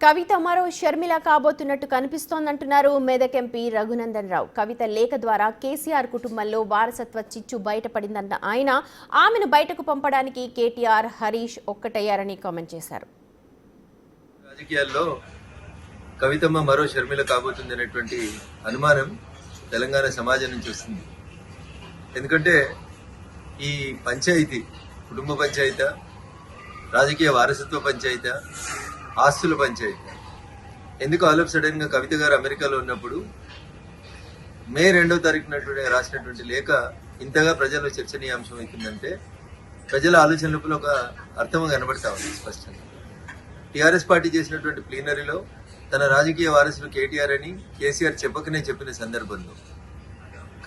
కవిత మరో షర్మిల కాబోతున్నట్టు కనిపిస్తోందంటున్నారు మెదక్ ఎంపీ రఘునందన్ రావు. కవిత లేఖ ద్వారా కేసీఆర్ కుటుంబంలో వారసత్వ చిచ్చు బయటపడిందన్న ఆయన ఆమెను బయటకు పంపడానికి కేటీఆర్, హరీష్ ఒక్కటయ్యారని కామెంట్ చేశారు. రాజకీయాల్లో కవితమ్మ మరో షర్మిల కాబోతుంది అనేటువంటి అనుమానం తెలంగాణ సమాజం నుంచి వస్తుంది. ఎందుకంటే ఈ పంచాయతీ కుటుంబ పంచాయతీ, రాజకీయ వారసత్వ పంచాయతీ, ఆస్తుల పంచాయతీ ఎందుకు ఆల్ ఆఫ్ సడన్ గా కవిత గారు అమెరికాలో ఉన్నప్పుడు మే 2వ తారీఖున రాసినటువంటి లేఖ ఇంతగా ప్రజల్లో చర్చనీయాంశం అవుతుందంటే ప్రజల ఆలోచన లోపల ఒక అర్థం కనబడతా ఉంది స్పష్టంగా. టీఆర్ఎస్ పార్టీ చేసినటువంటి ప్లీనరీలో తన రాజకీయ వారసులు కేటీఆర్ అని కేసీఆర్ చెప్పకనే చెప్పిన సందర్భంలో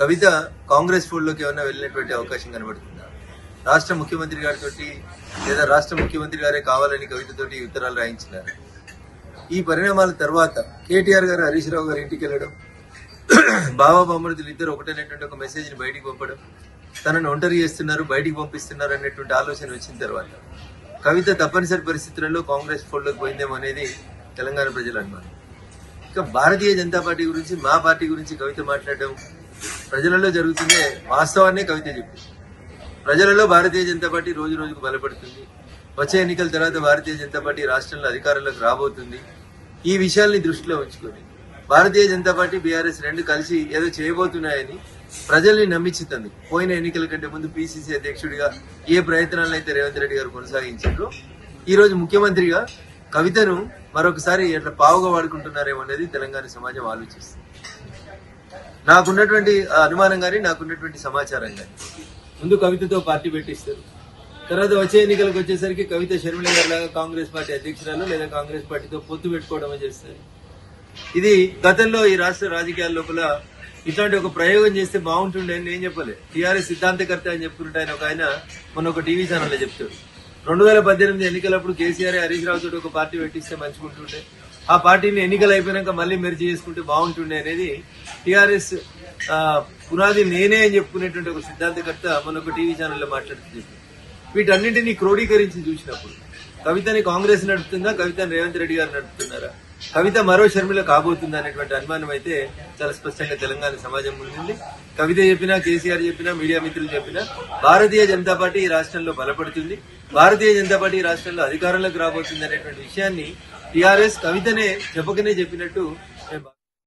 కవిత కాంగ్రెస్ ఫోల్డ్లోకి ఏమైనా వెళ్ళినటువంటి అవకాశం కనబడుతుందా? రాష్ట్ర ముఖ్యమంత్రి గారితో లేదా రాష్ట్ర ముఖ్యమంత్రి గారే కావాలని కవితతోటి ఉత్తరాలు రాయించినారు. ఈ పరిణామాల తర్వాత కేటీఆర్ గారు హరీష్ రావు గారి ఇంటికి వెళ్ళడం, బాబా బొమ్మరుదులు ఇద్దరు ఒకటనేటువంటి ఒక మెసేజ్ ని బయటికి పంపడం, తనను ఒంటరి చేస్తున్నారు, బయటికి పంపిస్తున్నారు అనేటువంటి ఆలోచన వచ్చిన తర్వాత కవిత తప్పనిసరి పరిస్థితులలో కాంగ్రెస్ ఫోల్డ్లోకి పోయిందేమో అనేది తెలంగాణ ప్రజల అనుమానం. ఇక భారతీయ జనతా పార్టీ గురించి, మా పార్టీ గురించి కవిత మాట్లాడడం ప్రజలలో జరుగుతుందే వాస్తవాన్నే కవిత చెప్పింది. ప్రజలలో భారతీయ జనతా పార్టీ రోజు రోజుకు బలపడుతుంది. వచ్చే ఎన్నికల తర్వాత భారతీయ జనతా పార్టీ రాష్ట్రంలో అధికారంలోకి రాబోతుంది. ఈ విషయాల్ని దృష్టిలో ఉంచుకొని భారతీయ జనతా పార్టీ, బీఆర్ఎస్ రెండు కలిసి ఏదో చేయబోతున్నాయని ప్రజల్ని నమ్మించుతుంది. పోయిన ఎన్నికల కంటే ముందు పిసిసి అధ్యక్షుడిగా ఏ ప్రయత్నాలను అయితే రేవంత్ రెడ్డి గారు కొనసాగించారో ఈ రోజు ముఖ్యమంత్రిగా కవితను మరొకసారి ఎట్లా పావుగా వాడుకుంటున్నారేమో అనేది తెలంగాణ సమాజం ఆలోచిస్తుంది. నాకున్నటువంటి అనుమానం కానీ, నాకున్నటువంటి సమాచారం కానీ, ముందు కవితతో పార్టీ పెట్టిస్తారు, తర్వాత వచ్చే ఎన్నికలకు వచ్చేసరికి కవిత షర్మిల గారి లాగా కాంగ్రెస్ పార్టీ అధ్యక్షురాలు లేదా కాంగ్రెస్ పార్టీతో పొత్తు పెట్టుకోవడమే చేస్తారు. ఇది గతంలో ఈ రాష్ట్ర రాజకీయాల లోపల ఇట్లాంటి ఒక ప్రయోగం చేస్తే బాగుంటుండే అని నేను చెప్పలే. టీఆర్ఎస్ సిద్ధాంతకర్త అని చెప్పుకుంటే ఆయన మొన్న ఒక టీవీ ఛానల్లో చెప్తాడు, 2018 ఎన్నికలప్పుడు కేసీఆర్, హరీష్ రావు తోటి ఒక పార్టీ పెట్టిస్తే మంచిగుంటుండే, ఆ పార్టీని ఎన్నికలు అయిపోయినాక మళ్ళీ మెర్జ్ చేసుకుంటే బాగుంటుండే అనేది టీఆర్ఎస్ పునాది నేనే అని చెప్పుకునేటువంటి ఒక సిద్ధాంతకర్త మొన్న ఒక టీవీ ఛానల్లో మాట్లాడుతూ చెప్పారు. వీటన్నింటినీ క్రోడీకరించి చూసినప్పుడు కవితని కాంగ్రెస్ నడుపుతుందా, కవితని రేవంత్ రెడ్డి గారు నడుపుతున్నారా, కవిత మరో షర్మిల కాబోతుందా అనేటువంటి అనుమానం అయితే చాలా స్పష్టంగా తెలంగాణ సమాజం ముందుంది. కవిత చెప్పినా, కేసీఆర్ చెప్పినా, మీడియా మిత్రులు చెప్పినా భారతీయ జనతా పార్టీ ఈ రాష్ట్రంలో బలపడుతుంది, భారతీయ జనతా పార్టీ ఈ రాష్ట్రంలో అధికారంలోకి రాబోతుంది అనేటువంటి విషయాన్ని టీఆర్ఎస్ కవితనే చెప్పకనే చెప్పినట్టు